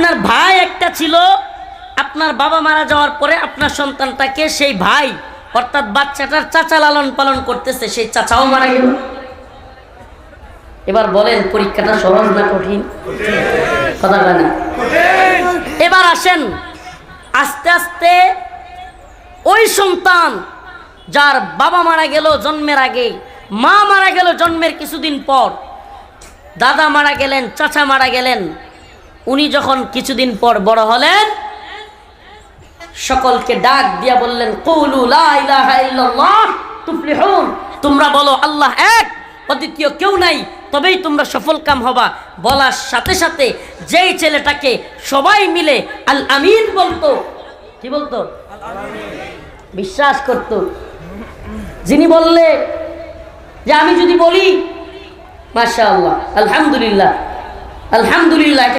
আপনার ভাই একটা ছিল, আপনার বাবা মারা যাওয়ার পরে আপনার সন্তানটাকে সেই ভাই অর্থাৎ বাচ্চাটার চাচা লালন পালন করতেছে, সেই চাচাও মারা গেল। এবার বলেন পরীক্ষাটা সহজ না কঠিন? কথা বলেন। এবার আসেন, আস্তে আস্তে ওই সন্তান যার বাবা মারা গেল জন্মের আগে, মা মারা গেল জন্মের কিছুদিন পর, দাদা মারা গেলেন, চাচা মারা গেলেন, উনি যখন কিছুদিন পর বড় হলেন, সকলকে ডাক দিয়া বললেন, কুলু লা ইলাহা ইল্লাল্লাহ তুফলিহুন, তোমরা বলো আল্লাহ এক, অদ্বিতীয় কেউ নাই, তবেই তোমরা সফল কাম হবা। বলার সাথে সাথে যেই ছেলেটাকে সবাই মিলে আল আমিন বলতো, কি বলতো? বিশ্বাস করত, যিনি বললে যে আমি যদি বলি মাশাআল্লাহ আলহামদুলিল্লাহ আলহামদুলিল্লাহ